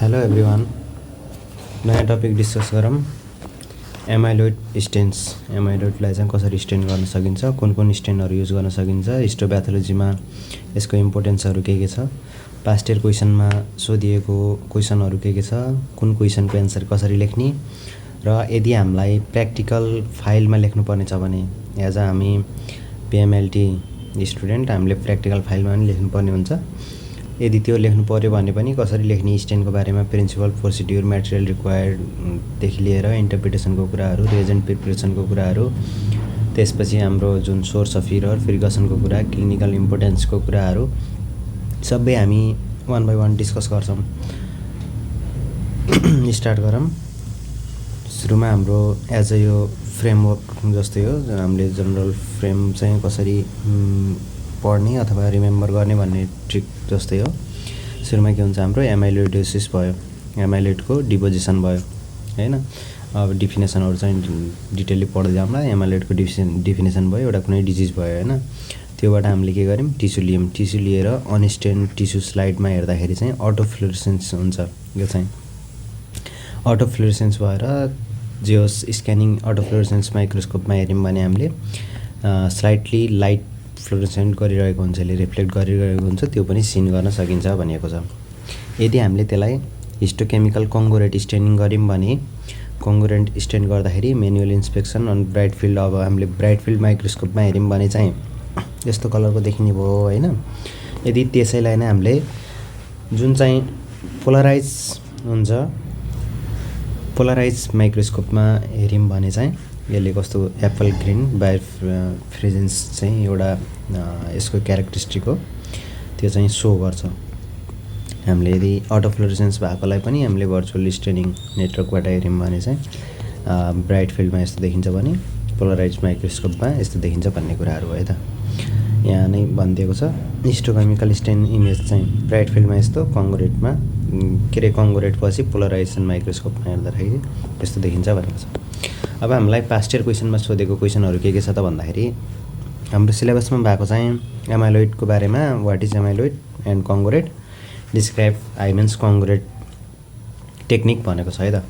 Hello everyone. नयाँ topic discuss गरौँ। Amyloid stains. एमाइलोइडलाई चाहिँ कसरी स्टेन गर्न सकिन्छ, कुन कुन स्टेनहरू युज गर्न सकिन्छ, हिस्टोप्याथोलोजीमा यसको इम्पोर्टेन्सहरू के छ, पास्ट इयर क्वेसनमा सोधिएको क्वेसनहरू के छ, कुन क्वेसनको एन्सर कसरी लेख्ने, र यदि हामीलाई प्र्याक्टिकल फाइलमा लेख्नुपर्ने छ भने एज अ हामी पिएमएलटी स्टुडेन्ट हामीले प्र्याक्टिकल फाइलमा पनि लेख्नुपर्ने हुन्छ। यदि त्यो लेख्नु पर्यो भने पनि कसरी लेख्ने, स्टेनको बारेमा प्रिन्सिपल, प्रोसिड्युर, मेटेरियल रिक्वायर्डदेखि लिएर इन्टरप्रिटेसनको कुराहरू, रिएजेन्ट प्रिपरेसनको कुराहरू, त्यसपछि हाम्रो जुन सोर्स अफ इरर, प्रिकसनको कुरा, क्लिनिकल इम्पोर्टेन्सको कुराहरू सबै हामी वान बाई वान डिस्कस गर्छौँ। स्टार्ट गरौँ। सुरुमा हाम्रो एज अ यो फ्रेमवर्क जस्तै हो, हामीले जनरल फ्रेम चाहिँ कसरी पढ्ने अथवा रिमेम्बर गर्ने भन्ने ट्रिक जस्तै हो। सुरुमा के हुन्छ, हाम्रो एमाइलोइडोसिस भयो, एमाइलोइडको डिपोजिसन भयो हैन। अब डिफिनेसनहरू चाहिँ डिटेलली पढ्दै जाउँला। एमाइलोइडको डिफिनेसन भयो, एउटा कुनै डिजिज भयो हैन। त्योबाट हामीले के गर्यौँ, टिस्यु लियौँ। टिस्यु लिएर अनस्टेन टिस्यु स्लाइडमा हेर्दाखेरि चाहिँ अटोफ्लोरेसेन्स हुन्छ। यो चाहिँ अटोफ्लोरेसेन्स भएर जे होस्, स्क्यानिङ अटोफ्लोरेसेन्स माइक्रोस्कोपमा हेऱ्यौँ भने हामीले स्लाइटली लाइट फ्लोरेसेन्ट गरिरहेको हुन्छ, यसले रिफ्लेक्ट गरिरहेको हुन्छ, त्यो पनि सिन गर्न सकिन्छ भनिएको छ। यदि हामीले त्यसलाई हिस्टोकेमिकल कङ्गोरेट स्टेनिङ गऱ्यौँ भने, कङ्गोरेट स्टेन गर्दाखेरि manual inspection on bright field, अब हामीले ब्राइट फिल्ड माइक्रोस्कोपमा हेऱ्यौँ भने चाहिँ यस्तो कलरको देखिने भयो होइन। यदि त्यसैलाई नै हामीले जुन चाहिँ पोलराइज हुन्छ, पोलराइज माइक्रोस्कोपमा हेऱ्यौँ भने चाहिँ यसले कस्तो एप्पल ग्रिन बायरफ्रेजेन्स चाहिँ एउटा यसको क्यारेक्टरिस्टिक हो, त्यो चाहिँ सो गर्छ। हामीले यदि अटोफ्लोरेसेन्स भएकोलाई पनि हामीले भर्चुअल स्टेनिङ नेटवर्कबाट हेऱ्यौँ भने चाहिँ ब्राइट फिल्डमा यस्तो देखिन्छ भने पोलराइज माइक्रोस्कोपमा यस्तो देखिन्छ भन्ने कुराहरू हो है त। यहाँ नै भनिदिएको छ, हिस्टोकेमिकल स्टेन इमेज चाहिँ ब्राइट फिल्डमा यस्तो, कङ्गोरेटमा के अरे कङ्गोरेट पछि पोलराइजेसन माइक्रोस्कोपमा हेर्दाखेरि यस्तो देखिन्छ भनेको छ। अब हामीलाई पास्ट इयर क्वेसनमा सोधेको क्वेसनहरू के छ त भन्दाखेरि, हाम्रो सिलेबसमा भएको चाहिँ एमाइलोइडको बारेमा, what is amyloid and Congo red, describe Highman's Congo red technique भनेको छ है त।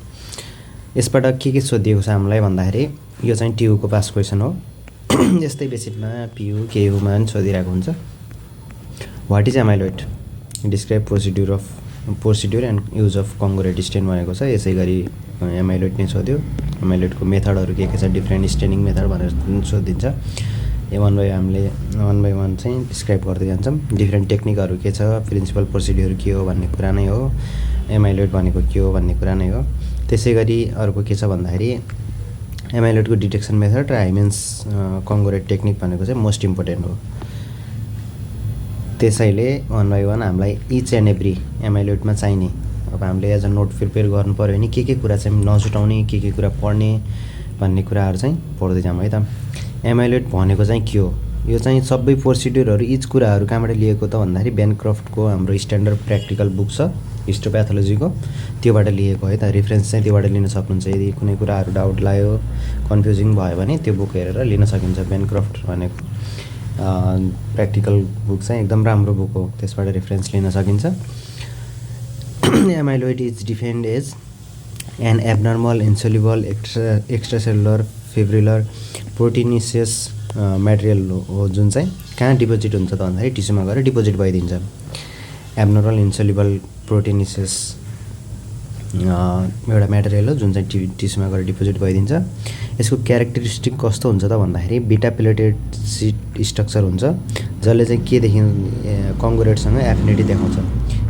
यसबाट के सोधिएको छ हामीलाई भन्दाखेरि, यो चाहिँ टियुको पास क्वेसन हो। यस्तै बेसिकमा पियु केयुमा पनि सोधिरहेको हुन्छ। What is amyloid, describe procedure and use of Congo red stain भनेको छ। यसै गरी एमाइलोइड नै सोध्यो। एमाइलोइडको मेथडहरू के छ, डिफ्रेन्ट स्टेनिङ मेथड भनेर सोधिन्छ। यो वान बाई वान चाहिँ डिस्क्राइब गर्दै जान्छौँ। डिफ्रेन्ट टेक्निकहरू के छ, प्रिन्सिपल प्रोसिड्युर के हो भन्ने कुरा नै हो, एमाइलोइड भनेको के हो भन्ने कुरा नै हो। त्यसै गरी अर्को के छ भन्दाखेरि, एमाइलोइडको डिटेक्सन मेथड र हाइमेन्स कङ्गोरेट टेक्निक भनेको चाहिँ मोस्ट इम्पोर्टेन्ट हो। त्यसैले वान बाई वान हामीलाई इच एन्ड एभ्री एमाइलोइडमा चाहिने, अब हामीले एज अ नोट प्रिपेयर गर्नु पऱ्यो भने के कुरा चाहिँ नछुटाउने, के कुरा पढ्ने भन्ने कुराहरू चाहिँ पढ्दै जाऊँ है त। एमाइलोइड भनेको चाहिँ के हो, यो चाहिँ सबै प्रोसिड्युरहरू इच कुराहरू कहाँबाट लिएको त भन्दाखेरि बेनक्रफ्टको हाम्रो स्ट्यान्डर्ड प्र्याक्टिकल बुक छ हिस्टोप्याथोलोजीको, त्योबाट लिएको है त। रेफरेन्स चाहिँ त्योबाट लिन सक्नुहुन्छ। यदि कुनै कुराहरू डाउट लाग्यो, कन्फ्युजिङ भयो भने त्यो बुक हेरेर लिन सकिन्छ। बेनक्रफ्ट भनेको प्र्याक्टिकल बुक चाहिँ एकदम राम्रो बुक हो, त्यसबाट रेफरेन्स लिन सकिन्छ। Amyloid is defined as an abnormal insoluble extracellular fibrillar proteinaceous material हो, जुन चाहिँ कहाँ डिपोजिट हुन्छ त भन्दाखेरि टिस्युमा गएर डिपोजिट भइदिन्छ। एबनर्मल इन्सोल्युबल प्रोटिनिसियस एउटा मेटेरियल हो जुन चाहिँ टिस्युमा गएर डिपोजिट भइदिन्छ। यसको क्यारेक्टरिस्टिक कस्तो हुन्छ त भन्दाखेरि, बिटा प्लेटेड सिट स्ट्रक्चर हुन्छ, जसले चाहिँ के कङ्गोरेटसँग एफिनिटी देखाउँछ।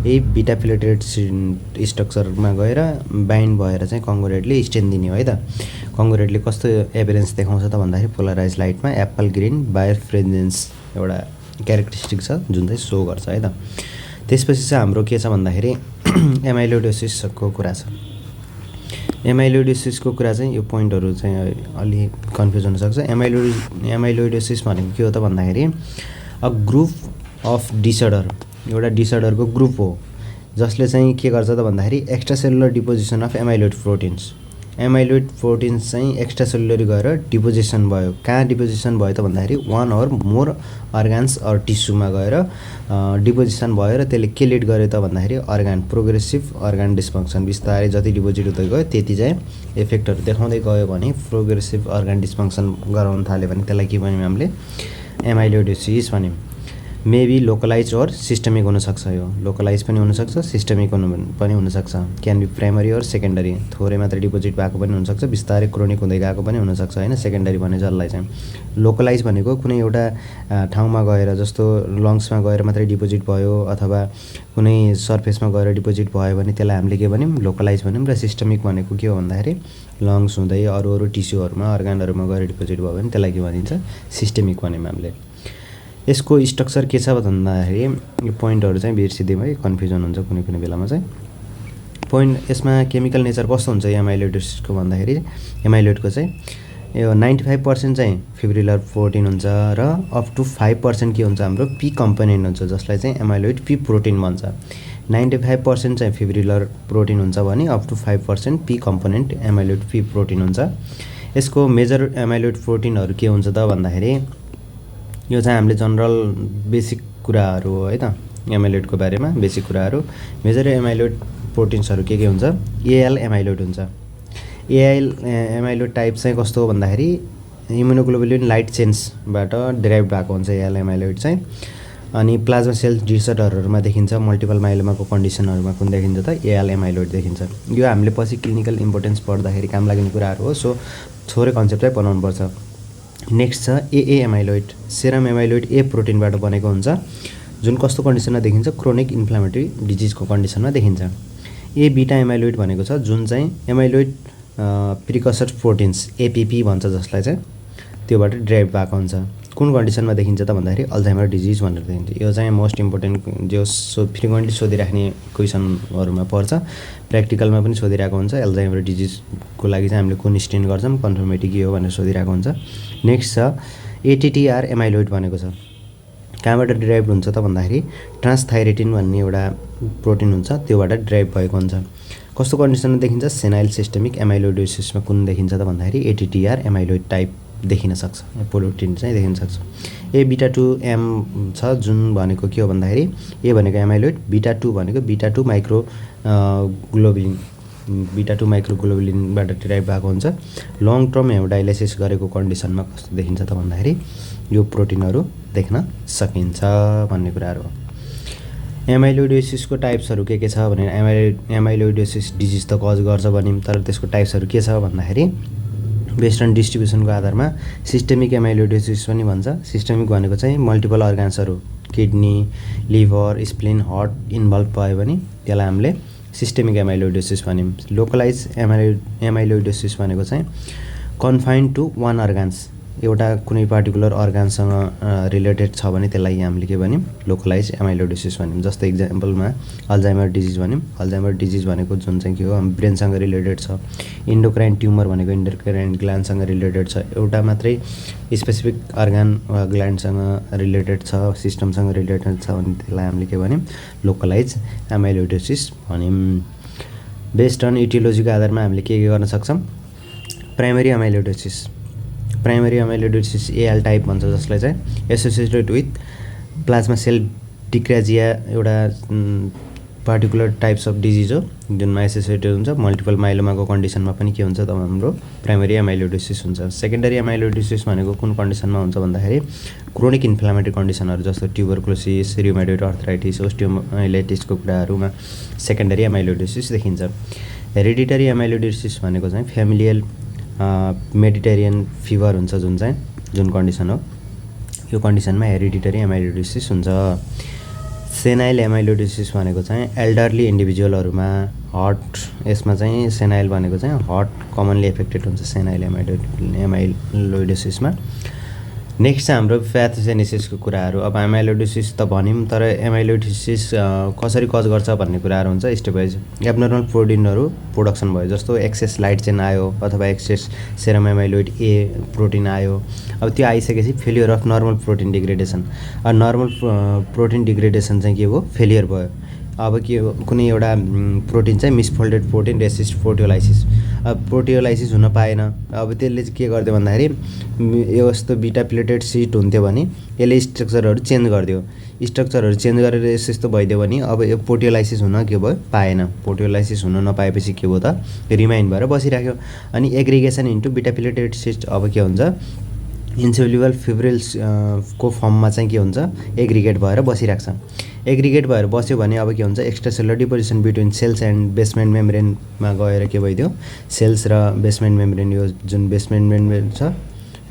यही बिटा प्लेटेड स्ट्रक्चरमा गएर बाइन्ड भएर चाहिँ कङ्गोरेटले स्टेन दिने हो है त। कङ्गोरेटले कस्तो एभिडेन्स देखाउँछ त भन्दाखेरि, पोलराइज लाइटमा एप्पल ग्रिन बायरफ्रेजेन्स एउटा क्यारेक्टरिस्टिक छ जुन चाहिँ सो गर्छ है त। त्यसपछि चाहिँ हाम्रो के छ भन्दाखेरि एमाइलोइडोसिसको कुरा छ। एमाइलोइडोसिसको कुरा चाहिँ यो पोइन्टहरू चाहिँ अलि कन्फ्युज हुनसक्छ। एमाइलोइडोसिस भनेको के हो त भन्दाखेरि, अ ग्रुप अफ डिसअर्डर, एउटा डिसअर्डरको ग्रुप हो जसले चाहिँ के गर्छ त भन्दाखेरि extracellular deposition of amyloid proteins, amyloid proteins चाहिँ एक्स्ट्रा सेलुलरी गएर डिपोजिसन भयो। कहाँ डिपोजिसन भयो त भन्दाखेरि one or more organs or टिस्युमा गएर डिपोजिसन भयो र त्यसले के लिड गर्यो त भन्दाखेरि अर्गान प्रोग्रेसिभ अर्गान डिस्फङ्क्सन। बिस्तारै जति डिपोजिट हुँदै गयो त्यति चाहिँ इफेक्टहरू देखाउँदै गयो भने प्रोग्रेसिभ अर्गान डिस्फङ्क्सन गराउन थाल्यो भने त्यसलाई के भन्यौँ हामीले एमाइलोइडोसिस भन्यौँ। मेबी लोकलाइज और सिस्टमिक हुनसक्छ। यो लोकलाइज पनि हुनसक्छ, सिस्टमिक पनि हुनसक्छ। क्यान बी प्राइमरी और सेकेन्डरी। थोरै मात्रै डिपोजिट भएको पनि हुनसक्छ, बिस्तारै क्रोनिक हुँदै गएको पनि हुनसक्छ होइन। सेकेन्डरी भने जसलाई चाहिँ लोकलाइज भनेको कुनै एउटा ठाउँमा गएर जस्तो लङ्समा गएर मात्रै डिपोजिट भयो अथवा कुनै सर्फेसमा गएर डिपोजिट भयो भने त्यसलाई हामीले के भन्यौँ लोकलाइज भन्यौँ। र सिस्टमिक भनेको के हो भन्दाखेरि लङ्स हुँदै अरू टिस्युहरूमा अर्गानहरूमा गएर डिपोजिट भयो भने त्यसलाई के भनिन्छ सिस्टमिक भन्यौँ हामीले। यसको स्ट्रक्चर के छ भन्दाखेरि यो पोइन्टहरू चाहिँ बिर्सिदिउँ है, कन्फ्युजन हुन्छ कुनै बेलामा चाहिँ। पोइन्ट यसमा केमिकल नेचर कस्तो हुन्छ एमाइलोइडोसिसको भन्दाखेरि एमाइलोइडको चाहिँ यो 95% चाहिँ फिब्रिलर प्रोटिन हुन्छ र अप टु 5% के हुन्छ हाम्रो पी कम्पोनेन्ट हुन्छ जसलाई चाहिँ एमाइलोइड पी प्रोटिन भन्छ। 95% चाहिँ फिब्रिलर प्रोटिन हुन्छ भने up to 5% P component amyloid P protein हुन्छ। यसको मेजर एमाइलोइड प्रोटिनहरू के हुन्छ त भन्दाखेरि यो चाहिँ हामीले जनरल बेसिक कुराहरू हो है त एमाइलोइडको बारेमा बेसिक कुराहरू। मेजर एमाइलोइड प्रोटिन्सहरू के हुन्छ एएल एमाइलोइड हुन्छ। एएल एमाइलोइड टाइप चाहिँ कस्तो हो भन्दाखेरि इम्युनोग्लोबुलिन लाइट चेन्सबाट डिराइभ भएको हुन्छ एएल एमाइलोइड चाहिँ। अनि प्लाज्मा सेल डिसअर्डरहरूमा देखिन्छ, मल्टिपल माइलोमाको कन्डिसनहरूमा कुन देखिन्छ त एएल एमाइलोइड देखिन्छ। यो हामीले पछि क्लिनिकल इम्पोर्टेन्स पढ्दाखेरि काम लाग्ने कुराहरू हो, सो थोरै कन्सेप्ट चाहिँ बनाउनुपर्छ। नेक्स्ट छ एए एमाइलोइड। सेरम एमाइलोइड ए प्रोटिनबाट बनेको हुन्छ जुन कस्तो कन्डिसनमा देखिन्छ क्रोनिक इन्फ्लामेटरी डिजिजको कन्डिसनमा देखिन्छ। ए बिटा एमाइलोइड भनेको छ जुन चाहिँ एमाइलोइड प्रिकसर प्रोटिन्स एपिपी भन्छ जसलाई चाहिँ त्योबाट ड्राइभ भएको हुन्छ। कुन कन्डिसनमा देखिन्छ त भन्दाखेरि अल्जाइमर डिजिज भनेर देखिन्छ। यो चाहिँ मोस्ट इम्पोर्टेन्ट जो फ्रिक्वेन्टली सोधिराख्ने क्वेसनहरूमा पर्छ, प्र्याक्टिकलमा पनि सोधिरहेको हुन्छ। अल्जाइमर डिजिजको लागि चाहिँ हामीले कुन स्टेन गर्छौँ कन्फर्मेटी के हो भनेर सोधिरहेको हुन्छ। नेक्स्ट छ एटिटिआर एमाइलोइड भनेको छ। कहाँबाट ड्राइभ हुन्छ त भन्दाखेरि ट्रान्सथाइरेटिन भन्ने एउटा प्रोटिन हुन्छ त्योबाट ड्राइभ भएको हुन्छ। कस्तो कन्डिसनमा देखिन्छ सेनाइल सिस्टमिक एमाइलोइडोसिसमा कुन देखिन्छ त भन्दाखेरि एटिटिआर एमाइलोइड टाइप देखिन सक्छ, प्रोटिन चाहिँ देखिन सक्छ। ए बिटा 2 एम छ जुन भनेको के हो भन्दाखेरि ए भनेको एमाइलोइड, बिटा 2 भनेको बिटा 2 माइक्रोग्लोबुलिनबाट डिराइभ भएको हुन्छ। लङ टर्म हेमोडायलाइसिस गरेको कन्डिसनमा कस्तो देखिन्छ त भन्दाखेरि यो प्रोटिनहरू देख्न सकिन्छ भन्ने कुराहरू हो। एमाइलोइडोसिसको टाइप्सहरू के छ भने एमाइलोइडोसिस डिजिज त कज गर्छ भनिम, तर त्यसको टाइप्सहरू के छ भन्दाखेरि वेस्टर्न डिस्ट्रिब्युसनको आधारमा सिस्टमिक एमाइलोइडोसिस पनि भन्छ। सिस्टमिक भनेको चाहिँ मल्टिपल अर्गान्सहरू kidney, liver, spleen, heart involve भयो भने त्यसलाई हामीले सिस्टमिक एमाइलोइडोसिस भनिम। लोकलाइज एमाइलोइडोसिस भनेको चाहिँ कन्फाइन्ड टु वान अर्गान्स, एउटा कुनै पार्टिकुलर अर्गानसँग रिलेटेड छ भने त्यसलाई हामीले के भन्यौँ लोकलाइज एमाइलोइडोसिस भन्यौँ। जस्तो इक्जाम्पलमा अल्जाइमर डिजिज भन्यौँ। अल्जाइमर डिजिज भनेको जुन चाहिँ के हो ब्रेनसँग रिलेटेड छ। इन्डोक्राइन ट्युमर भनेको इन्डोक्राइन ग्ल्यान्डसँग रिलेटेड छ, एउटा मात्रै स्पेसिफिक अर्गान वा ग्ल्यान्डसँग रिलेटेड छ, सिस्टमसँग रिलेटेड छ भने त्यसलाई हामीले के भन्यौँ लोकलाइज एमाइलोइडोसिस भन्यौँ। बेस्ड अन इटियोलोजीको आधारमा हामीले के गर्न सक्छौँ primary amyloidosis. Primary amyloidosis AL type भन्छ जसलाई चाहिँ एसोसिएटेड विथ प्लाज्मा सेल डिक्राजिया एउटा पार्टिकुलर टाइप्स अफ डिजिज हो जुनमा एसोसिएटेड हुन्छ। मल्टिपल माइलोमाको कन्डिसनमा पनि के हुन्छ त हाम्रो प्राइमरी एमाइलोइडोसिस हुन्छ। सेकेन्डरी एमाइलोइडोसिस भनेको कुन कन्डिसनमा हुन्छ भन्दाखेरि क्रोनिक इन्फ्लामेटरी कन्डिसनहरू जस्तो ट्युबरकुलोसिस, रिउमेटोइड आर्थराइटिस, ओस्टियोमाइलाइटिसको कुराहरूमा सेकेन्डरी एमाइलोइडोसिस देखिन्छ। हेरिडिटरी एमाइलोइडोसिस भनेको चाहिँ फ्यामिलियल मेडिटेरियन फिभर हुन्छ जुन कन्डिसन हो, यो कन्डिसनमा हेरिडिटरी एमाइलोइडोसिस हुन्छ। सेनाइल एमाइलोइडोसिस भनेको चाहिँ एल्डरली इन्डिभिजुअलहरूमा हार्ट, यसमा चाहिँ सेनाइल भनेको चाहिँ हार्ट कमनली एफेक्टेड हुन्छ सेनाइल एमाइलोइडोसिसमा। नेक्स्ट चाहिँ हाम्रो प्याथोजेनेसिसको कुराहरू। अब एमाइलोइडोसिस त भन्यौँ, तर एमाइलोइडोसिस कसरी कज गर्छ भन्ने कुराहरू हुन्छ स्टेप वाइज। एब्नर्मल प्रोटिनहरू प्रोडक्सन भयो, जस्तो एक्सेस लाइट चेन आयो अथवा एक्सेस सेरम एमाइलोइड ए प्रोटिन आयो। अब त्यो आइसकेपछि failure of normal protein degradation. Normal protein degradation चाहिँ के हो फेलियर भयो। अब के कुनै एउटा प्रोटिन चाहिँ मिसफोल्डेड प्रोटिन रेसिस्ट प्रोटियोलाइसिस, अब प्रोटियोलाइसिस हुन पाएन। अब त्यसले चाहिँ के गरिदियो भन्दाखेरि यस्तो बिटा प्लेटेड सिट हुन्थ्यो भने यसले स्ट्रक्चरहरू चेन्ज गरिदियो, स्ट्रक्चरहरू चेन्ज गरेर यस्तो भइदियो भने अब यो प्रोटियोलाइसिस हुन के भयो पाएन। प्रोटियोलाइसिस हुन नपाएपछि के भयो त रिमाइन भएर बसिराख्यो। अनि एग्रिगेसन इन्टु बिटा प्लेटेड सिट अब के हुन्छ इन्सोल्युबल फिब्रिल्स को फर्ममा चाहिँ के हुन्छ एग्रिगेट भएर बसिराख्छ। एग्रिगेट भएर बस्यो भने अब के हुन्छ extracellular deposition between cells and basement मेम्ब्रेनमा गएर के भइदियो सेल्स र बेसमेन्ट मेम्ब्रेन, यो जुन बेसमेन्ट मेम्ब्रेन छ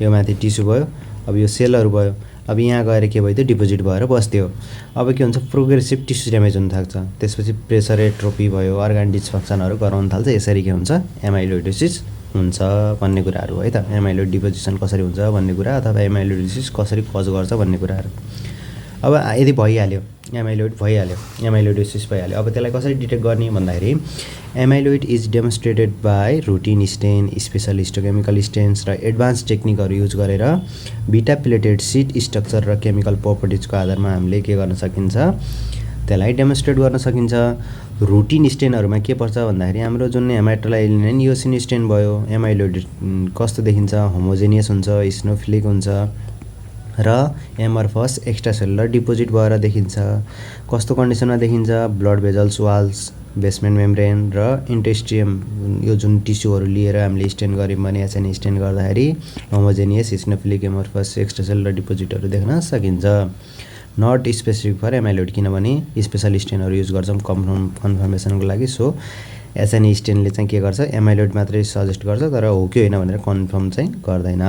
यो माथि टिस्यु भयो, अब यो सेलहरू भयो, अब यहाँ गएर के भइदियो डिपोजिट भएर बस्थ्यो। अब के हुन्छ प्रोग्रेसिभ टिस्यु ड्यामेज हुन थाल्छ, त्यसपछि प्रेसर एट्रोपी भयो, अर्गान डिस्फङ्क्सनहरू गराउन थाल्छ। यसरी के हुन्छ एमाइलोइडोसिस हुन्छ भन्ने कुराहरू है त। एमाइलोइड डिपोजिसन कसरी हुन्छ भन्ने कुरा अथवा एमाइलोइडोसिस कसरी कज गर्छ भन्ने कुराहरू। अब यदि भइहाल्यो एमाइलोइड भइहाल्यो, एमाइलोइडोसिस भइहाल्यो, अब त्यसलाई कसरी डिटेक्ट गर्ने भन्दाखेरि amyloid is demonstrated by routine stain, special histochemical stains र एडभान्स टेक्निकहरू युज गरेर बिटा प्लेटेड सिट स्ट्रक्चर र केमिकल प्रोपर्टिजको आधारमा हामीले के गर्न सकिन्छ त्यसलाई डेमोन्स्ट्रेट गर्न सकिन्छ। रुटिन स्टेनहरूमा के पर्छ भन्दाखेरि हाम्रो जुन हेमाटोलाइलिन योसिन स्टेन भयो, एमाइलोइड कस्तो देखिन्छ होमोजेनियस हुन्छ, स्नोफिलिक हुन्छ र एमर्फस एक्स्ट्रासेलुलर डिपोजिट भएर देखिन्छ। कस्तो कन्डिसनमा देखिन्छ ब्लड भेजल्स वाल्स, बेसमेन्ट मेम्ब्रेन र इन्टेस्टियम यो जुन टिस्युहरू लिएर हामीले स्टेन गऱ्यौँ भने एसएन स्टेन गर्दाखेरि होमोजेनियस स्नोफिलिक एमर्फस एक्स्ट्रासेलुलर डिपोजिटहरू देख्न सकिन्छ। नट स्पेसिफिक फर एमाइलोइड किनभने स्पेसल स्टेनहरू युज गर्छौँ कन्फर्मेसनको लागि। सो एसएन स्टेनले चाहिँ के गर्छ एमाइलोइड मात्रै सजेस्ट गर्छ तर हो कि होइन भनेर कन्फर्म चाहिँ गर्दैन।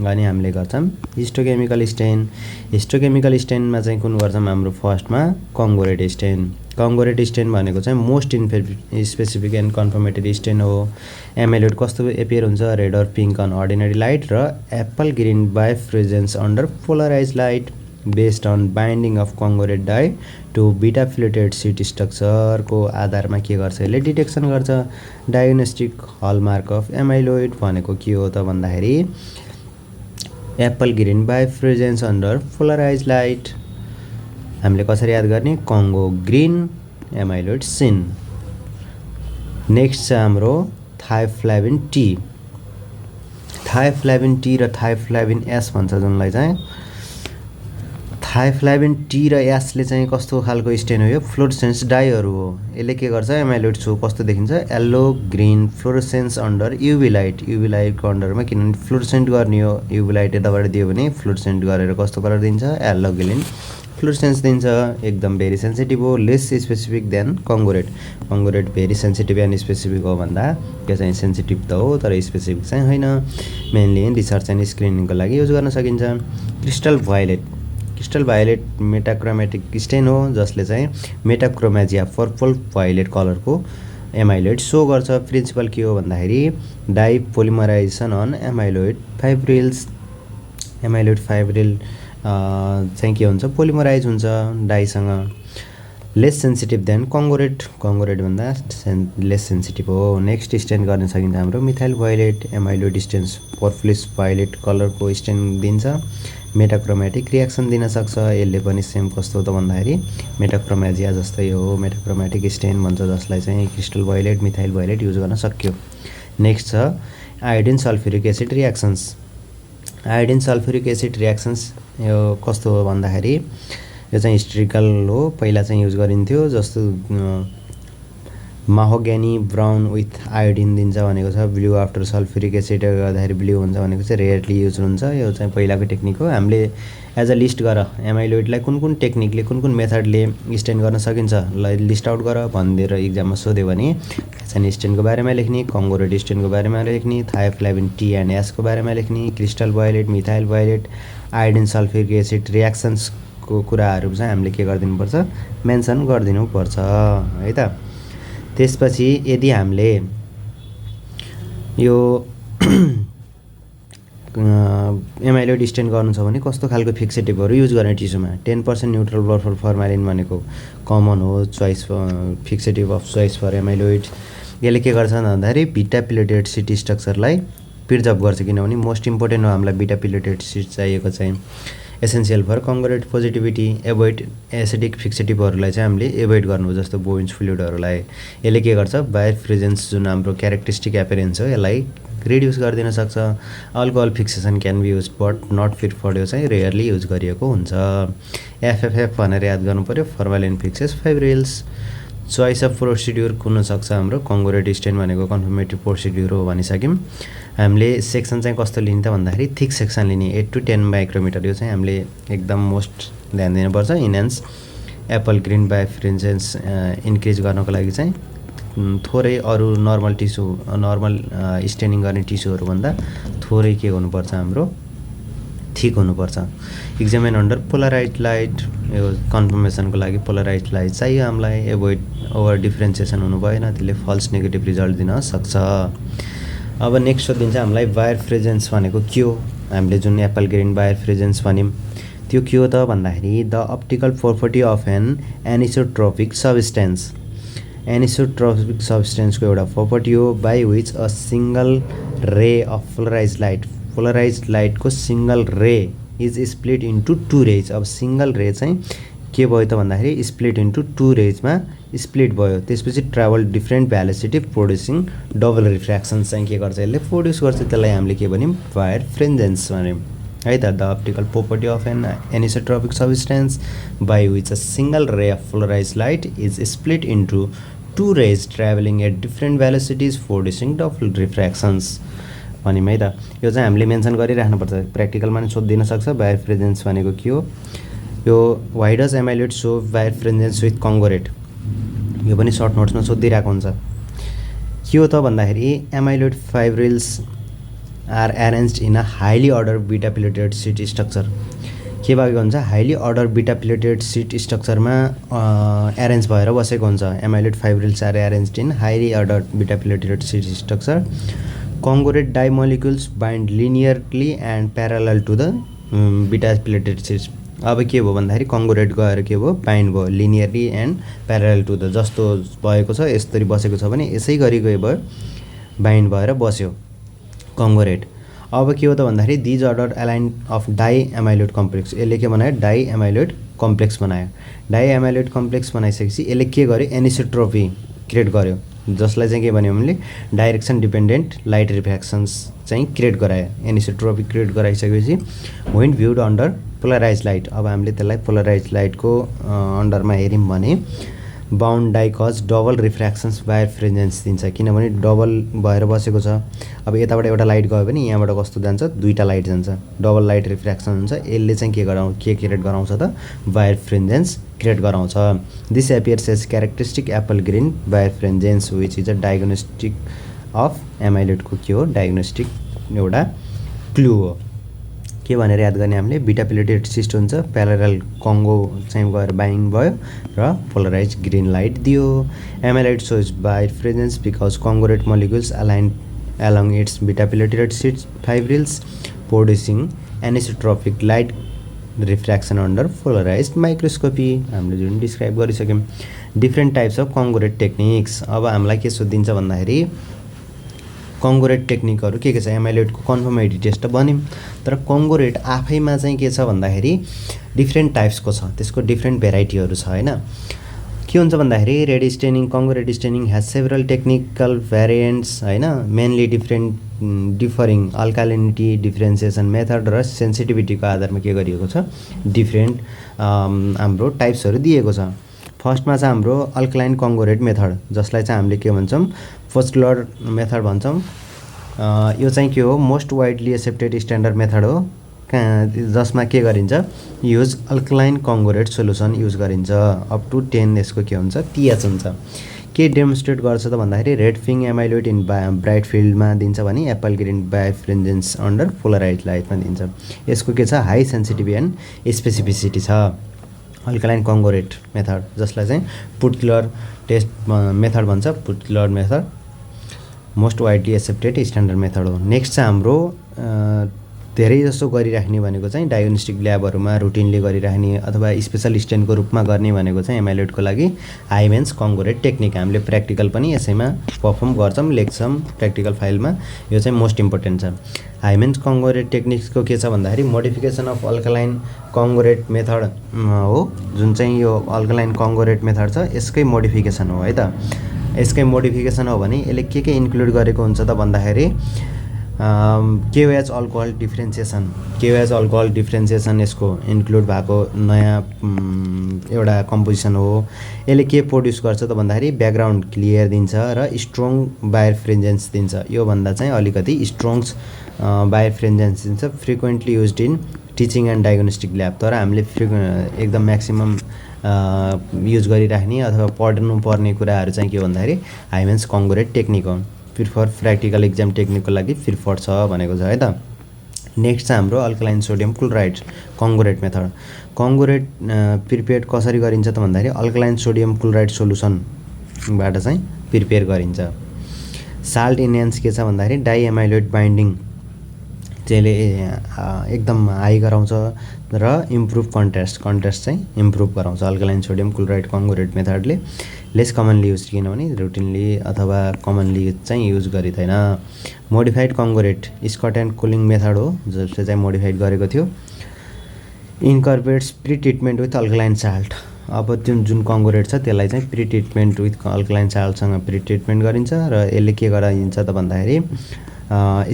अनि हामीले गर्छौँ हिस्टोकेमिकल स्टेन। हिस्टोकेमिकल स्टेनमा चाहिँ कुन गर्छौँ हाम्रो फर्स्टमा कङ्गोरेट स्टेन। कङ्गोरेट स्टेन भनेको चाहिँ most specific and confirmated stain हो। एमाइलोइड कस्तो एपियर हुन्छ red or pink on ordinary light र apple green birefringence under polarise light based on binding of Congo red dye to beta pleated sheet स्ट्रक्चरको आधारमा के गर्छ यसले डिटेक्सन गर्छ। डायग्नोस्टिक हलमार्क अफ एमाइलोइड भनेको के हो त भन्दाखेरि apple green birefringence under polarise light. हामीले कसरी याद गर्ने Congo green amyloid seen. Next छ हाम्रो थायोफ्लाभिन टी। थायोफ्लाभिन टी र थायोफ्लाभिन एस भन्छ जुनलाई चाहिँ थायोफ्लाभिन टी र एसले चाहिँ कस्तो खालको स्टेन हो यो फ्लोरोसेन्स डाईहरू हो। यसले के गर्छ एमाइलोइड सो कस्तो देखिन्छ yellow green fluorescence under UV light. UV लाइटको अन्डरमा किनभने फ्लोरोसेन्ट गर्ने हो, युभी लाइट यताबाट दियो भने फ्लोरोसेन्ट गरेर कस्तो कलर दिन्छ येल्लो ग्रिन फ्लोरोसेन्स दिन्छ। एकदम भेरी सेन्सिटिभ हो, less specific than Congo red. Congo red very sensitive and specific हो भन्दा त्यो चाहिँ सेन्सिटिभ त हो तर स्पेसिफिक चाहिँ होइन। मेनली रिसर्च एन्ड स्क्रिनिङको लागि युज गर्न सकिन्छ। Crystal violet. Crystal violet metachromatic stain हो जसले चाहिँ मेटाक्रोमेजिया पर्पल भायोलेट कलरको एमाइलोइड सो गर्छ। प्रिन्सिपल के हो भन्दाखेरि dye polymerization on amyloid fibrils. Amyloid fibril चाहिँ के हुन्छ पोलिमराइज हुन्छ डाईसँग। Less sensitive than Congo red. Congo red भन्दा लेस सेन्सिटिभ हो। नेक्स्ट स्टेन गर्न सकिन्छ हाम्रो methyl violet. Amyloid stains purplish violet कलरको स्टेन दिन्छ। मेटाक्रोमेटिक रियाक्सन दिन सक्छ। यसले पनि सेम कस्तो हो त भन्दाखेरि मेटाक्रोमेजिया जस्तै हो, मेटाक्रोमेटिक स्टेन भन्छ जसलाई चाहिँ crystal violet methyl violate use गर्न सक्यो। नेक्स्ट छ iodine sulphuric acid reactions. Iodine sulphuric acid reactions यो कस्तो हो भन्दाखेरि यो चाहिँ हिस्टोरिकल हो, पहिला चाहिँ युज गरिन्थ्यो जस्तो माहोगेनी ब्राउन विथ आयोडिन दिन्छ भनेको छ। ब्लू आफ्टर सल्फ्युरिक एसिड गर्दाखेरि ब्लू हुन्छ भनेको चाहिँ रेयरली युज हुन्छ। यो चाहिँ पहिलाको टेक्निक हो। हामीले एज अ लिस्ट गर एमाइलोइडलाई कुन कुन टेक्निकले कुन कुन मेथडले स्टेन गर्न सकिन्छ ल लिस्ट आउट गर भनिदिएर इक्जाममा सोध्यो भने एसएन स्टेनको बारेमा लेख्ने, कङ्गोरेट स्टेनको बारेमा लेख्ने, थायोफ्लाभिन टी एन्ड एसको बारेमा लेख्ने, crystal violet methyl violet iodine sulphuric acid रियाक्सन्सको कुराहरू चाहिँ हामीले के गरिदिनुपर्छ मेन्सन गरिदिनुपर्छ है त। त्यसपछि यदि हामीले यो एमाइलोइड स्टेन गर्नु छ भने कस्तो खालको फिक्सेटिभहरू युज गर्ने टिस्युमा 10% न्युट्रल ब्लड फर्मालिन भनेको कमन हो choice fixative of choice for amyloid. यसले के गर्छ भन्दाखेरि बिटा प्लेटेड सिट स्ट्रक्चरलाई प्रिजर्भ गर्छ किनभने मोस्ट इम्पोर्टेन्ट हो हामीलाई बिटा प्लेटेड सिट चाहिएको चाहिँ। Essential for Congo red positivity, avoid acidic फिक्सेटिभहरूलाई चाहिँ हामीले एभोइड गर्नु, जस्तो बोइन्स फ्लुइडहरूलाई। यसले के गर्छ, बायोफ्रिजेन्स जुन हाम्रो क्यारेक्टरिस्टिक एपियरेन्स हो यसलाई रिड्युस गरिदिन सक्छ। Alcohol fixation can be use but not fit for, यो चाहिँ रेयरली युज गरिएको हुन्छ। एफएफएफ भनेर याद गर्नु पऱ्यो, formalin fixes fibrils. Choice of procedure कुन सक्छ हाम्रो, कङ्ग्रुएन्ट स्टेन भनेको कन्फर्मेटिभ प्रोसिड्युर हो भनिसक्यौँ। हामीले सेक्सन चाहिँ कस्तो लिने त भन्दाखेरि थिक सेक्सन लिने, 8 to 10 माइक्रोमिटर। यो चाहिँ हामीले एकदम मोस्ट ध्यान दिनुपर्छ। इन्हान्स एप्पल ग्रिन बायोफ्रिजेन्स इन्क्रिज गर्नको लागि चाहिँ थोरै अरू नर्मल टिस्यु, नर्मल स्टेनिङ गर्ने टिस्युहरूभन्दा थोरै के हुनुपर्छ, हाम्रो थिक हुनुपर्छ। एक्जामिन अन्डर पोलराइज लाइट, यो कन्फर्मेसनको लागि पोलराइज लाइट चाहियो हामीलाई। एभोइड ओभर डिफ्रेन्सिएसन हुनु भएन, त्यसले फल्स नेगेटिभ रिजल्ट दिन सक्छ। अब नेक्स्ट सोधिन्छ हामीलाई बायोफ्रिजेन्स भनेको के हो। हामीले जुन एप्पल ग्रिन बायोफ्रिजेन्स भन्यौँ त्यो के हो त भन्दाखेरि the optical property of an anisotropic substance. Anisotropic सब्सटेन्सको एउटा प्रोपर्टी हो by which a single ray of polarize light, polarize लाइटको single ray is split into 2 rays. अब सिङ्गल रे चाहिँ के भयो त भन्दाखेरि स्प्लिट इन्टु 2 रेजमा स्प्लिट भयो, त्यसपछि travel different velocity producing double refractions चाहिँ के गर्छ, यसले प्रोड्युस गर्छ। त्यसलाई हामीले के भन्यौँ, बायोफ्रिजेन्स भन्यौँ है त। The optical property of an anisotropic substance by which a single ray of polarize light is split into 2 rays travelling at different velocities producing double refractions भन्यौँ है त। यो चाहिँ हामीले मेन्सन गरिराख्नुपर्छ, प्र्याक्टिकलमा पनि सोधिदिन सक्छ बायोफ्रिजेन्स भनेको के हो। यो why does amyloid show birefringence with Congo red, यो पनि सर्ट नोट्समा सोधिरहेको हुन्छ। के हो त भन्दाखेरि amyloid fibrils are arranged in a highly order beta pleated sheet structure. के भएको हुन्छ, highly order beta pleated sheet स्ट्रक्चरमा एरेन्ज भएर बसेको हुन्छ। Amyloid fibrils are arranged in highly order beta pleated sheet structure. Congo red dye molecules bind linearly and parallel to the beta pleated sheets. अब के भयो भन्दाखेरि कङ्ग्रुएन्ट गएर के भयो, बाइन्ड भयो linearly and parallel to the, जस्तो भएको छ यसरी बसेको छ भने यसै गरी गयो भयो, बाइन्ड भएर बस्यो कङ्ग्रुएन्ट। अब के हो त भन्दाखेरि these order align of dye amyloid complex, यसले के बनायो, डाई एमाइलोइड कम्प्लेक्स बनायो। डाई एमाइलोइड कम्प्लेक्स बनाइसकेपछि यसले के गर्यो, एनिसोट्रोपी क्रिएट गर्यो, जसलाई चाहिँ के भन्यो हामीले डाइरेक्सन डिपेन्डेन्ट लाइट रिफ्र्याक्सन्स चाहिँ क्रिएट गरायो। एनिसोट्रोपी क्रिएट गराइसकेपछि when viewed under polarise light, अब हामीले त्यसलाई पोलराइज लाइटको अन्डरमा हेऱ्यौँ भने bound dye cause double refractions birefringence दिन्छ, किनभने डबल भएर बसेको छ। अब यताबाट एउटा लाइट गयो भने यहाँबाट कस्तो जान्छ, दुईवटा लाइट जान्छ, डबल लाइट रिफ्र्याक्सन हुन्छ। यसले चाहिँ के क्रिएट गराउँछ त, बायोफ्रिजेन्स क्रिएट गराउँछ। This appears as characteristic apple green birefringence which is a diagnostic of एमाइलोइडको के हो, डायग्नोस्टिक एउटा क्लु हो। के भनेर याद गर्ने हामीले, बिटा प्लेटेड सिस्ट हुन्छ, प्यारलल कङ्गो चाहिँ गएर बाइन्ड भयो र पोलराइज ग्रिन लाइट दियो। Amyloid shows birefringence because Congo red molecules align along its beta plated sheets fibrils producing anisotropic light refraction under polarized microscopy। हामीले जुन डिस्क्राइब गरिसक्यौँ different types of Congo red techniques. अब हामीलाई के सोधिन्छ भन्दाखेरि कङ्ग्रुएन्ट टेक्निकहरू के छ, एमाइलोइडको कन्फर्मेटिभ टेस्ट त भन्यौँ, तर कङ्ग्रुएन्ट आफैमा चाहिँ के छ भन्दाखेरि डिफ्रेन्ट टाइप्सको छ, त्यसको डिफ्रेन्ट भेराइटीहरू छ होइन। के हुन्छ भन्दाखेरि red staining, Congo red staining has several technical variants होइन, mainly differing alkalinity differentiation method र सेन्सिटिभिटीको आधारमा के गरिएको छ, डिफ्रेन्ट हाम्रो टाइप्सहरू दिएको छ। फर्स्टमा चाहिँ हाम्रो अल्कलाइन कङ्ग्रुएन्ट मेथड, जसलाई चाहिँ हामीले के भन्छौँ, पोस्टलर मेथड भन्छौँ। यो चाहिँ के हो, most widely accepted standard method हो, जसमा के गरिन्छ, युज अल्कलाइन कङ्ग्रुएन्ट सोल्युसन युज गरिन्छ। अप टु 10 यसको के हुन्छ, pH हुन्छ। के डेमोन्स्ट्रेट गर्छ त भन्दाखेरि red pink amyloid in bright फिल्डमा दिन्छ भने apple green birefringence under polarize लाइटमा दिन्छ। यसको के छ, हाई सेन्सिटिभिटी एन्ड स्पेसिफिसिटी छ अल्कलाइन कङ्ग्रुएन्ट मेथड, जसलाई चाहिँ पुटलर टेस्ट मेथड भन्छ। Puchtler method most widely accepted standard method हो। नेक्स्ट चाहिँ हाम्रो धेरै जसो गरिराख्ने भनेको चाहिँ डायग्नोस्टिक ल्याबहरूमा रुटिनली गरिराख्ने अथवा स्पेसल स्टेनको रूपमा गर्ने भनेको चाहिँ एमाइलोइडको लागि हाइमेन्स कङ्गोरेट टेक्निक। हामीले प्र्याक्टिकल पनि यसैमा पर्फर्म गर्छौँ, लेख्छौँ प्र्याक्टिकल फाइलमा। यो चाहिँ मोस्ट इम्पोर्टेन्ट छ। हाइमेन्स कङ्गोरेट टेक्निक्सको के छ भन्दाखेरि मोडिफिकेसन अफ अल्कालाइन कङ्गोरेट मेथड हो। जुन चाहिँ यो अल्कालाइन कङ्गोरेट मेथड छ यसकै मोडिफिकेसन हो है त। यसकै मोडिफिकेसन हो भने यसले के इन्क्लुड गरेको हुन्छ त भन्दाखेरि KOH alcohol differentiation, KOH alcohol differentiation यसको इन्क्लुड भएको नयाँ एउटा कम्पोजिसन हो। यसले के प्रोड्युस गर्छ त भन्दाखेरि ब्याकग्राउन्ड क्लियर दिन्छ र स्ट्रङ बायोफ्रेन्जेन्स दिन्छ। योभन्दा चाहिँ अलिकति स्ट्रङ्स बायोफ्रेन्जेन्स दिन्छ। Frequently used in teaching and diagnostic lab. तर हामीले एकदम म्याक्सिमम युज गरिराख्ने अथवा पढ्नुपर्ने कुराहरू चाहिँ के भन्दाखेरि हाइमेन्स कङ्गोरेट टेक्निक हो। प्रिफर प्र्याक्टिकल इक्जाम टेक्निकको लागि प्रिफर छ भनेको छ है त। नेक्स्ट चाहिँ हाम्रो alkaline sodium chloride Congo red method. Congo red prepare कसरी गरिन्छ त भन्दाखेरि अल्कालाइन सोडियम क्लोराइड सोलुसनबाट चाहिँ प्रिपेयर गरिन्छ। साल्ट इन्हान्स के छ भन्दाखेरि डाइएमाइलोइड बाइन्डिङ त्यसले एकदम हाई गराउँछ र इम्प्रुभ कन्ट्रास्ट चाहिँ इम्प्रुभ गराउँछ अल्कालाइन सोडियम क्लोराइड कङ्गोरेट मेथडले। लेस कमनली युज किनभने रुटिनली अथवा कमनली चाहिँ युज गरिँदैन। Modified Congo red Scott and Cooling method हो जसले चाहिँ मोडिफाइड गरेको थियो। Incorporates pre treatment with alkaline salt. अब त्यो जुन कङ्गोरेट छ त्यसलाई चाहिँ प्री ट्रिटमेन्ट विथ अल्कालाइन साल्टसँग प्री ट्रिटमेन्ट गरिन्छ र यसले के गराइदिन्छ त भन्दाखेरि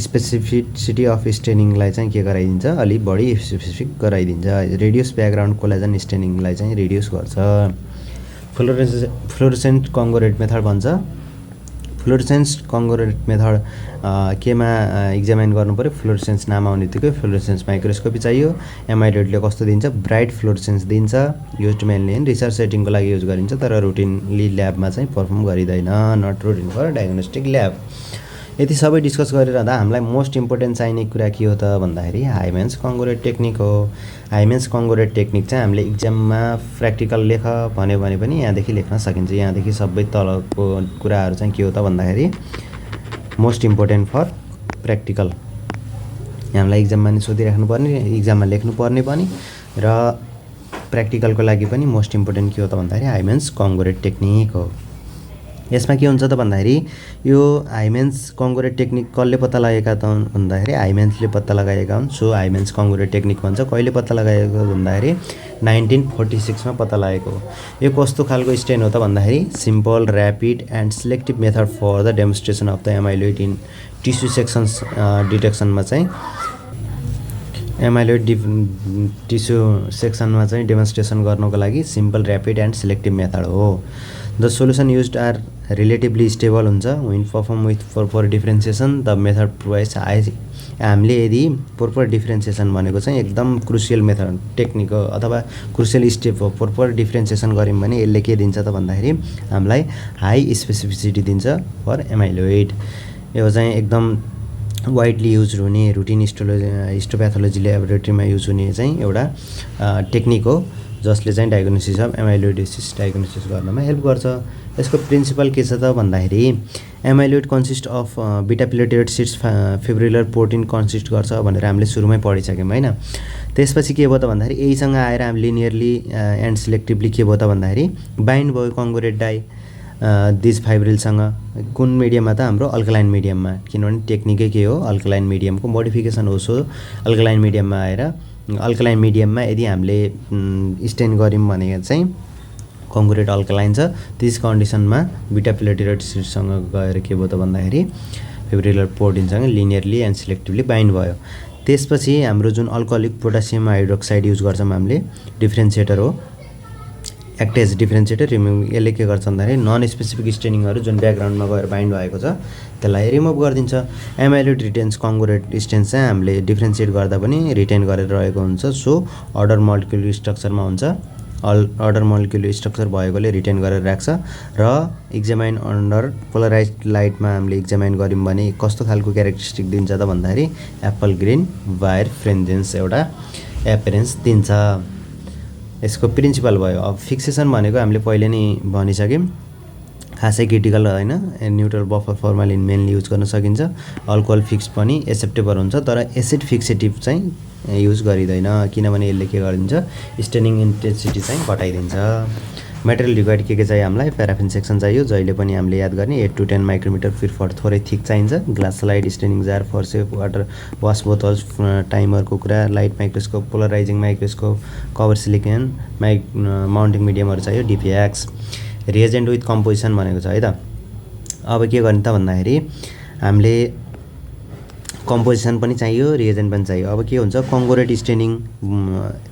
स्पेसिफिसिटी अफ स्टेनिङलाई चाहिँ के गराइदिन्छ अलिक बढी स्पेसिफिक गराइदिन्छ। रेडियस ब्याकग्राउन्ड कोलाजन स्टेनिङलाई चाहिँ रिड्युस गर्छ। फ्लोरोसेन्ट कङ्गोरेट मेथड भन्छ। फ्लोरोसेन्स कङ्गोरेट मेथड केमा इक्जामिन गर्नु पऱ्यो? फ्लोरोसेन्स नाम आउने बित्तिकै फ्लोरोसेन्स माइक्रोस्कोपी चाहियो। एमाइलोइडले कस्तो दिन्छ? ब्राइट फ्लोरोसेन्स दिन्छ। युज मेनली इन रिसर्च सेटिङको लागि युज गरिन्छ तर रुटिनली ल्याबमा चाहिँ पर्फर्म गरिँदैन। Not routine for diagnostic lab. यति सबै डिस्कस गरिरहँदा हामीलाई मोस्ट इम्पोर्टेन्ट चाहिने कुरा के हो त भन्दाखेरि हाइमेन्स कङ्गोरेट टेक्निक हो। हाइमेन्स कङ्गोरेट टेक्निक चाहिँ हामीले इक्जाममा प्र्याक्टिकल लेख भन्यो भने पनि यहाँदेखि लेख्न सकिन्छ। यहाँदेखि सबै तलको कुराहरू चाहिँ के हो त भन्दाखेरि मोस्ट इम्पोर्टेन्ट फर प्र्याक्टिकल। हामीलाई इक्जाममा नि सोधिराख्नुपर्ने, इक्जाममा लेख्नुपर्ने पनि र प्र्याक्टिकलको लागि पनि मोस्ट इम्पोर्टेन्ट के हो त भन्दाखेरि हाइमेन्स कङ्गोरेट टेक्निक हो। यसमा के हुन्छ त भन्दाखेरि यो हाइमेन्स कङ्गोरेट टेक्निक कसले पत्ता लगाएका त भन्दाखेरि हाइमेन्सले पत्ता लगाएका हुन्। सो हाइमेन्स कङ्गोरेट टेक्निक भन्छ। कहिले पत्ता लगाएको भन्दाखेरि 1946 मा पत्ता लागेको हो। यो कस्तो खालको स्टेन हो त भन्दाखेरि simple rapid and selective method for the demonstration of the amyloid in tissue sections डिटेक्सनमा चाहिँ एमाइलोइड टिस्यु सेक्सनमा चाहिँ डेमोन्स्ट्रेसन गर्नको लागि simple rapid and selective method हो। The solution used are relatively stable हुन्छ when perform with proper differentiation. The method provides हामीले यदि प्रोपर डिफ्रेन्सिएसन भनेको चाहिँ एकदम क्रुसियल मेथड टेक्निक हो अथवा क्रुसियल स्टेप हो। प्रोपर डिफ्रेन्सिएसन गऱ्यौँ भने यसले के दिन्छ त भन्दाखेरि हामीलाई हाई स्पेसिफिसिटी दिन्छ फर एमाइलोइड। यो चाहिँ एकदम वाइडली युज हुने रुटिन हिस्टोप्याथोलोजी ल्याबोरेटरीमा युज हुने चाहिँ एउटा टेक्निक हो जसले चाहिँ डायग्नोसिस अफ एमाइलोइडोसिस डायग्नोसिस गर्नमा हेल्प गर्छ। यसको प्रिन्सिपल के छ त भन्दाखेरि एमाइलोइड कन्सिस्ट अफ बिटा प्लेटेलेट सिट्स फिब्रिलर प्रोटिन कन्सिस्ट गर्छ भनेर हामीले सुरुमै पढिसक्यौँ होइन। त्यसपछि के भयो त भन्दाखेरि यहीसँग आएर हामी लिनियरली एन्ड सिलेक्टिभली के भयो त भन्दाखेरि बाइन्ड भयो कङ्गोरेट डाइ दिस फाइब्रिलसँग। कुन मिडियममा त हाम्रो अल्कालाइन मिडियममा, किनभने टेक्निकै के हो अल्कालाइन मिडियमको मोडिफिकेसन हो। सो अल्कालाइन मिडियममा आएर अल्कालाइन मिडियममा यदि हामीले स्टेन गऱ्यौँ भने चाहिँ कङ्गोरेट अल्कालाइन छ। त्यस कन्डिसनमा बिटा प्लेटेलेट सिटसँग गएर के भयो त भन्दाखेरि फिब्रिलर प्रोटिनसँग लिनियरली एन्ड सिलेक्टिभली बाइन्ड भयो। त्यसपछि हाम्रो जुन अल्कोहलिक पोटासियम हाइड्रोक्साइड युज गर्छौँ हामीले डिफ्रेन्सिएटर हो, एक्टेज डिफ्रेन्सिएटर रिमुभ। यसले के गर्छ भन्दाखेरि नन स्पेसिफिक स्टेनिङहरू जुन ब्याकग्राउन्डमा गएर बाइन्ड भएको छ त्यसलाई रिमुभ गरिदिन्छ। एमाइलोइड रिटेन्स कङ्गोरेट स्टेन्स चाहिँ हामीले डिफ्रेन्सिएट गर्दा पनि रिटेन गरेर रहेको हुन्छ। सो अर्डर मोलिक्युलर स्ट्रक्चरमा हुन्छ। अर्डर मोलिक्युलर स्ट्रक्चर भएकोले रिटेन गरेर राख्छ र इक्जामाइन अन्डर पोलराइज्ड लाइटमा हामीले इक्जामाइन गऱ्यौँ भने कस्तो खालको क्यारेक्टरिस्टिक दिन्छ त भन्दाखेरि एप्पल ग्रिन बायोफ्रेन्जेन्स एउटा एपियरेन्स दिन्छ। यसको प्रिन्सिपल भयो। अब फिक्सेसन भनेको हामीले पहिले नै भनिसक्यौँ। खासै क्रिटिकल होइन, न्युट्रल बफर फर्मालिन मेनली युज गर्न सकिन्छ। अल्कोहल फिक्स पनि एक्सेप्टेबल हुन्छ, तर एसिड फिक्सेटिभ चाहिँ युज गरिँदैन, किनभने यसले के गरिदिन्छ, स्टेनिङ इन्टेन्सिटी चाहिँ घटाइदिन्छ। मेटेरियल रिक्वायर्ड के चाहियो हामीलाई, प्याराफिन सेक्सन चाहियो, जहिले पनि हामीले याद गर्ने 8 to 10 माइक्रोमिटर फिट फर थोरै थिक चाहिन्छ। Glass slide, staining jar, forceps, water wash bottles, टाइमरको कुरा, light microscope, polarising microscope, cover silicon, mounting मिडियमहरू चाहियो, डिपिएक्स। रिएजेन्ट विथ कम्पोजिसन भनेको छ है त। अब के गर्ने त भन्दाखेरि हामीले कम्पोजिसन पनि चाहियो, रिएजेन्ट पनि चाहियो। अब के हुन्छ, कङ्गोरेट स्टेनिङ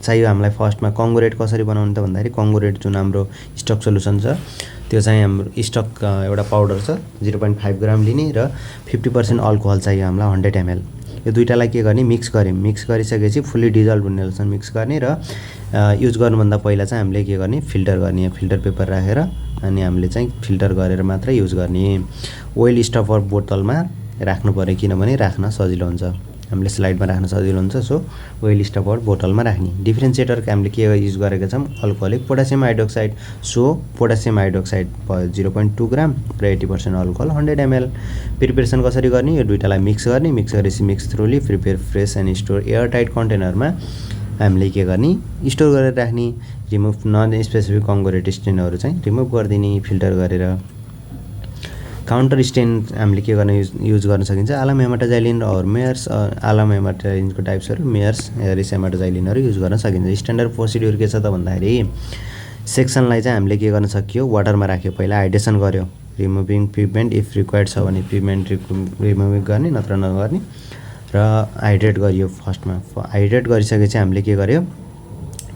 चाहियो हामीलाई। फर्स्टमा कङ्गोरेट कसरी बनाउनु त भन्दाखेरि कङ्गोरेट जुन हाम्रो स्टक सोल्युसन छ त्यो चाहिँ हाम्रो स्टक एउटा पाउडर छ 0.5 ग्राम लिने र 50% अल्कोहल चाहियो हामीलाई 100 ml। यो दुईटालाई के गर्ने, मिक्स गऱ्यौँ। मिक्स गरिसकेपछि फुल्ली डिजल्भ हुनेसम्म मिक्स गर्ने र युज गर्नुभन्दा पहिला चाहिँ हामीले के गर्ने, फिल्टर गर्ने। फिल्टर पेपर राखेर अनि हामीले चाहिँ फिल्टर गरेर मात्र युज गर्ने। ओइल स्टफर बोतलमा राख्नु पऱ्यो, किनभने राख्न सजिलो हुन्छ, हामीले स्लाइडमा राख्न सजिलो हुन्छ। सो ओइल स्टफर बोतलमा राख्ने। डिफ्रेन्सिएटर हामीले के युज गरेका छौँ, alcoholic potassium hydroxide. So potassium hydroxide 0.2 gram र 80% अल्कोहल 100 ml। प्रिपेरेसन कसरी गर्ने, यो दुईटालाई मिक्स गर्ने। मिक्स गरेपछि mix thoroughly prepare fresh and store air tight कन्टेनरमा हामीले के गर्ने, स्टोर गरेर राख्ने। रिमुभ नन स्पेसिफिक कङ्गोरेट स्टेनहरू चाहिँ रिमुभ गरिदिने फिल्टर गरेर। काउन्टर स्टेन हामीले के गर्न युज गर्न सकिन्छ, आलम हेमाटोजाइलिन र मेयर्स। आलम हेमाटोजाइलिनको टाइप्सहरू मेयर्स, एरिस हेमाटोजाइलिनहरू युज गर्न सकिन्छ। स्ट्यान्डर्ड प्रोसिड्युर के छ त भन्दाखेरि सेक्सनलाई चाहिँ हामीले के गर्न सकियो, वाटरमा राख्यो, पहिला हाइड्रेसन गर्यो, रिमुभिङ पिगमेन्ट इफ रिक्वायर्ड छ भने पिगमेन्ट रिमुभिङ गर्ने, नत्र नगर्ने, र हाइड्रेट गरियो। फर्स्टमा हाइड्रेट गरिसकेपछि हामीले के गर्यो,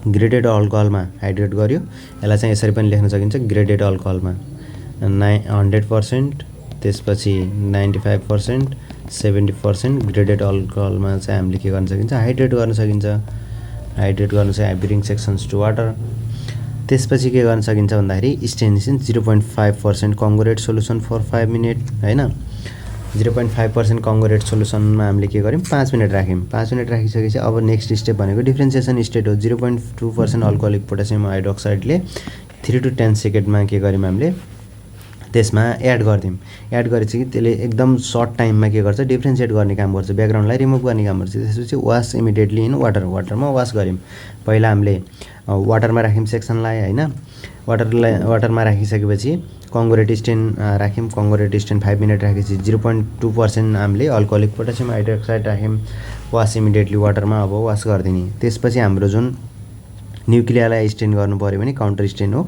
ग्रेडेड अल्कोहलमा हाइड्रेट गर्यो। यसलाई चाहिँ यसरी पनि लेख्न सकिन्छ, ग्रेडेड अल्कोहलमा 100%, त्यसपछि 95%, 70% ग्रेडेड अल्कोहलमा चाहिँ हामीले के गर्न सकिन्छ, हाइड्रेट गर्न सकिन्छ। हाइड्रेट गर्नु चाहिँ ब्रिङ सेक्सन्स टु वाटर। त्यसपछि के गर्न सकिन्छ भन्दाखेरि स्टेनिसन 0.5% कङ्गोरेट सोल्युसन फर 5 मिनट होइन। 0.5% कङ्गोरेट सोल्युसनमा हामीले के गर्यौँ, 5 मिनट राख्यौँ। 5 मिनट राखिसकेपछि अब नेक्स्ट स्टेप भनेको डिफ्रेन्सिएसन स्टेट हो। 0.2% अल्कोहलिक पोटासियम हाइड्रोक्साइडले 3 to 10 सेकेन्डमा के गर्यौँ, हामीले त्यसमा एड गरिदिउँ। एड गरेपछि त्यसले एकदम सर्ट टाइममा के गर्छ, डिफ्रेन्सिएट गर्ने काम गर्छ, ब्याकग्राउन्डलाई रिमुभ गर्ने काम गर्छ। त्यसपछि वास इमिडिएटली इन वाटरमा वास गऱ्यौँ। पहिला हामीले वाटरमा राख्यौँ सेक्सनलाई होइन। वाटरमा राखिसकेपछि कङ्गोरेट स्टेन राख्यौँ। कङ्गोरेट स्टेन 5 मिनट राखेपछि 0.2% हामीले अल्कोहलिक पोटासियम हाइड्रोक्साइड राख्यौँ। वास इमिडिएटली वाटरमा अब वास गरिदिने। त्यसपछि हाम्रो जुन न्युक्लियालाई स्टेन गर्नु पऱ्यो भने काउन्टर स्टेन हो।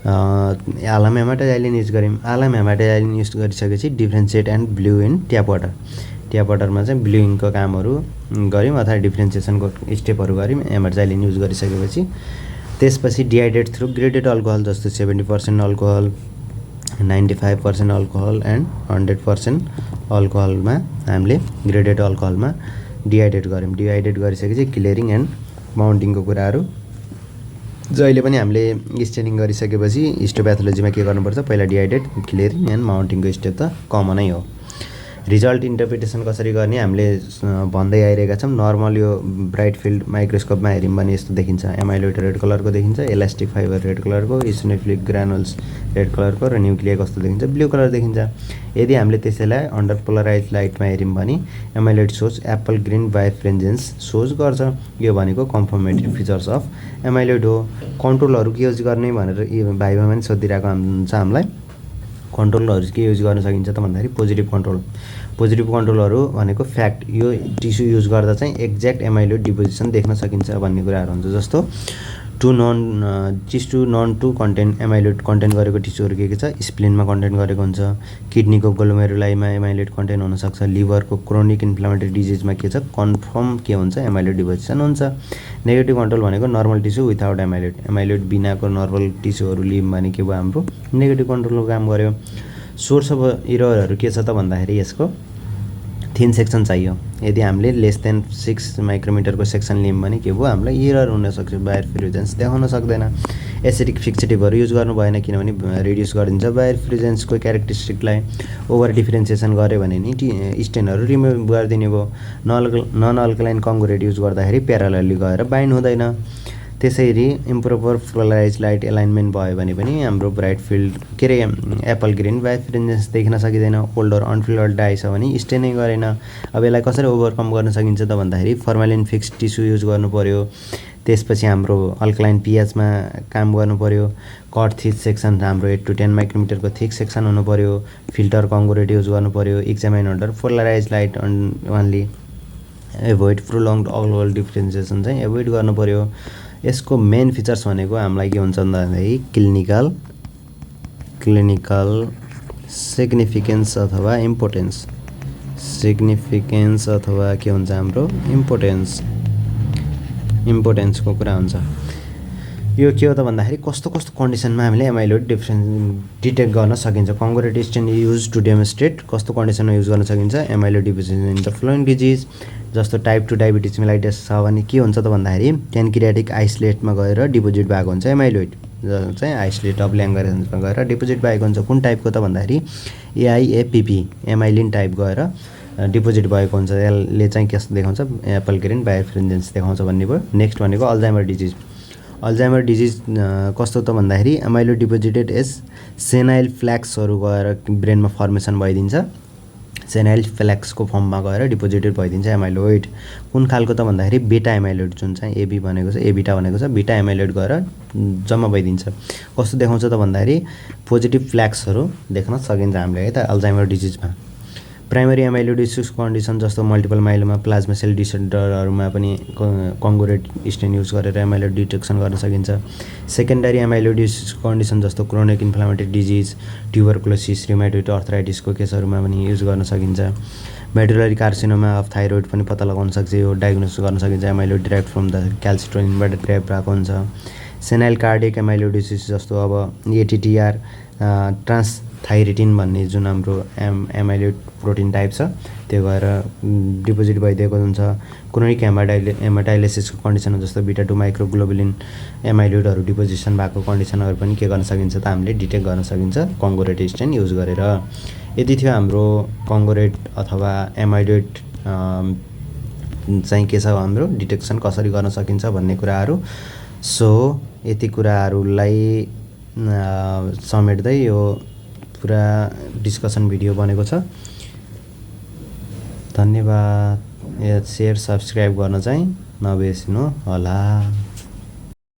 आलम हेमाटोजाइलिन युज गऱ्यौँ। आलम हेमाटोजाइलिन युज गरिसकेपछि differentiate and blue in tap water. Tap वाटरमा चाहिँ ब्लुइङको कामहरू गऱ्यौँ अथवा डिफ्रेन्सिएसनको स्टेपहरू गऱ्यौँ हेमाटोजाइलिन युज गरिसकेपछि। त्यसपछि डिहाइड्रेट थ्रु ग्रेडेड अल्कोहल जस्तो 70% अल्कोहल, 95% अल्कोहल एन्ड 100% अल्कोहलमा हामीले ग्रेडेड अल्कोहलमा डिहाइड्रेट गऱ्यौँ। डिहाइड्रेट गरिसकेपछि क्लियरिङ एन्ड माउन्टिङको कुराहरू जहिले पनि हामीले स्टेनिङ गरिसकेपछि हिस्टोप्याथोलोजीमा के गर्नुपर्छ, पहिला डिहाइड्रेट, क्लियरिङ एन्ड माउन्टिङको स्टेप त कमनै हो। रिजल्ट इन्टरप्रिटेसन कसरी गर्ने हामीले भन्दै आइरहेका छौँ। नर्मल यो ब्राइट फिल्ड माइक्रोस्कोपमा हेऱ्यौँ भने यस्तो देखिन्छ, एमाइलोइड रेड कलरको देखिन्छ, इलास्टिक फाइबर रेड कलरको, इसिनोफिलिक ग्रानुल्स रेड कलरको र न्युक्लिया कस्तो देखिन्छ, ब्लू कलर देखिन्छ। यदि हामीले त्यसैलाई अन्डर पोलराइज लाइटमा हेऱ्यौँ भने एमाइलोइड सोज एप्पल ग्रिन बाइफ्रेन्जेन्स सोज गर्छ। यो भनेको कन्फर्मेटरी फिचर्स अफ एमाइलोइड हो। कन्ट्रोलहरू के युज गर्ने भनेर भाइमा पनि सोधिरहेको हुन्छ हामीलाई। कन्ट्रोलहरू के युज गर्न सकिन्छ त भन्दाखेरि पोजिटिभ कन्ट्रोल। पोजिटिभ कन्ट्रोलहरू भनेको फ्याक्ट, यो टिस्यु युज गर्दा चाहिँ एक्ज्याक्ट एमाइलोइड डिपोजिसन देख्न सकिन्छ भन्ने कुराहरू हुन्छ। जस्तो tissue known to content amyloid content गरेको टिस्युहरू के छ, स्प्लिनमा कन्टेन्ट गरेको हुन्छ, किडनीको ग्लोमेरुलाईमा एमाइलोइड कन्टेन्ट हुनसक्छ, लिभरको क्रोनिक इन्फ्लामेटरी डिजिजमा के छ, कन्फर्म के हुन्छ, एमाइलोइड डिपोजिसन हुन्छ। नेगेटिभ कन्ट्रोल भनेको नर्मल टिस्यु विथआउट एमाइलोइड। एमाइलोइड बिनाको नर्मल टिस्युहरू लियौँ भने के भयो, हाम्रो नेगेटिभ कन्ट्रोलको काम गर्यो। सोर्स अफ इररहरू के छ त भन्दाखेरि यसको थिन सेक्सन चाहियो। यदि हामीले लेस देन 6 माइक्रोमिटरको सेक्सन लियौँ भने के भयो, हामीलाई इरर हुनसक्छ, बायोफ्रिजेन्स देखाउन सक्दैन। एसिडिक फिक्सेटिभहरू युज गर्नु भएन, किनभने रिड्युस गरिदिन्छ बायोफ्रिजेन्सको क्यारेक्टरिस्टिकलाई। ओभर डिफ्रेन्सिएसन गऱ्यो भने नि स्टेनहरू रिमुभ गरिदिने भयो। नन अल्कलाइन कङ्गोरेट युज गर्दाखेरि प्यारालली गएर बाइन्ड हुँदैन। त्यसरी इम्प्रोपर पोलराइज लाइट एलाइनमेन्ट भयो भने पनि हाम्रो ब्राइट फिल्ड के अरे एप्पल ग्रिन बाइफ्रेन्जेन्स देखिन सकिँदैन। ओल्डर अनफिल्टर्ड डाई छ भने स्टे नै गरेन। अब यसलाई कसरी ओभरकम गर्न सकिन्छ त भन्दाखेरि फर्मालिन फिक्स टिस्यु युज गर्नु पऱ्यो। त्यसपछि हाम्रो अल्कलाइन पिएचमा काम गर्नु पऱ्यो। कट थिक सेक्सन हाम्रो 8 to 10 माइक्रोमिटरको थिक सेक्सन हुनु पऱ्यो। फिल्टर कङ्ग्रुएट युज गर्नु पऱ्यो। Examine under polarise light only. Avoid prolonged all differentiation चाहिँ एभोइड गर्नु पऱ्यो। यसको मेन फिचर्स भनेको हामीलाई के हुन्छ भन्दाखेरि क्लिनिकल सिग्निफिकेन्स अथवा इम्पोर्टेन्स अथवा के हुन्छ हाम्रो इम्पोर्टेन्सको कुरा हुन्छ। यो के हो त भन्दाखेरि कस्तो कन्डिसनमा हामीले एमाइलोइड डिटेक्ट गर्न सकिन्छ। कङ्ग्रुएट स्टेन युज टु डेमोन्स्ट्रेट कस्तो कन्डिसनमा युज गर्न सकिन्छ एमाइलोइड deposition in the following disease. जस्तो टाइप 2 डायबिटिज मेलाइटिस छ भने के हुन्छ त भन्दाखेरि प्यानक्रियाटिक आइसोलेटमा गएर डिपोजिट भएको हुन्छ एमाइलोइड चाहिँ आइसोलेट अफ ल्याङ्गरेन्समा गएर डिपोजिट भएको हुन्छ। कुन टाइपको त भन्दाखेरि एआइएपिपी एमाइलिन टाइप गएर डिपोजिट भएको हुन्छ। यसले चाहिँ के देखाउँछ एप्पल ग्रिन बाइफ्रेन्जेन्स देखाउँछ भन्ने भयो। नेक्स्ट भनेको अल्जाइमर डिजिज कस्तो त भन्दाखेरि एमाइलोइड डिपोजिटेड एज सेनाइल फ्ल्याक्सहरू गएर ब्रेनमा फर्मेसन भइदिन्छ। सेनाइल फ्ल्याक्सको फर्ममा गएर डिपोजिटेड भइदिन्छ एमाइलोइड। कुन खालको त भन्दाखेरि बेटा एमाइलोइड जुन चाहिँ एबी भनेको छ एबिटा भनेको छ बेटा एमाइलोइड गएर जम्मा भइदिन्छ। कस्तो देखाउँछ त भन्दाखेरि पोजिटिभ फ्ल्याक्सहरू देख्न सकिन्छ हामीले है त अल्जाइमर डिजिजमा। प्राइमरी एमाइलोइडोसिस कन्डिसन जस्तो मल्टिपल माइलोमा प्लाज्मा सेल डिसअर्डरहरूमा पनि कङ्ग्रुएट स्टेन युज गरेर एमाइलोइड डिटेक्सन गर्न सकिन्छ। सेकेन्डरी एमाइलोइडोसिस कन्डिसन जस्तो chronic inflammatory disease tuberculosis rheumatoid अर्थराइटिसको केसहरूमा पनि युज गर्न सकिन्छ। मेडुलरी कार्सिनोमा अफ थाइरोइड पनि पत्ता लगाउन सक्छ। यो डायग्नोसिस गर्न सकिन्छ एमाइलोइड डिराइभ फ्रम द क्याल्सिटोनिनबाट डिराइभ भएको हुन्छ। सेनाइल कार्डियक एमाइलोइडोसिस जस्तो अब एटिटिआर ट्रान्सथाइरिटिन भन्ने जुन हाम्रो एमाइलोइड प्रोटिन टाइप छ त्यो गएर डिपोजिट भइदिएको हुन्छ। क्रोनिक हेमाटाइलिसिसको कन्डिसन जस्तो बिटा 2 माइक्रोग्लोबुलिन एमाइलोइडहरू डिपोजिसन भएको कन्डिसनहरू पनि के गर्न सकिन्छ त हामीले डिटेक्ट गर्न सकिन्छ कङ्ग्रुएट स्टेन युज गरेर। यति थियो हाम्रो कङ्ग्रुएट अथवा एमाइलोइड चाहिँ के छ हाम्रो डिटेक्सन कसरी गर्न सकिन्छ भन्ने कुराहरू। सो यति कुराहरूलाई समेट्दै यो पुरा डिस्कसन भिडियो बनेको छ। धन्यवाद। सेयर सब्सक्राइब गर्न चाहिँ नबिर्सिनु होला।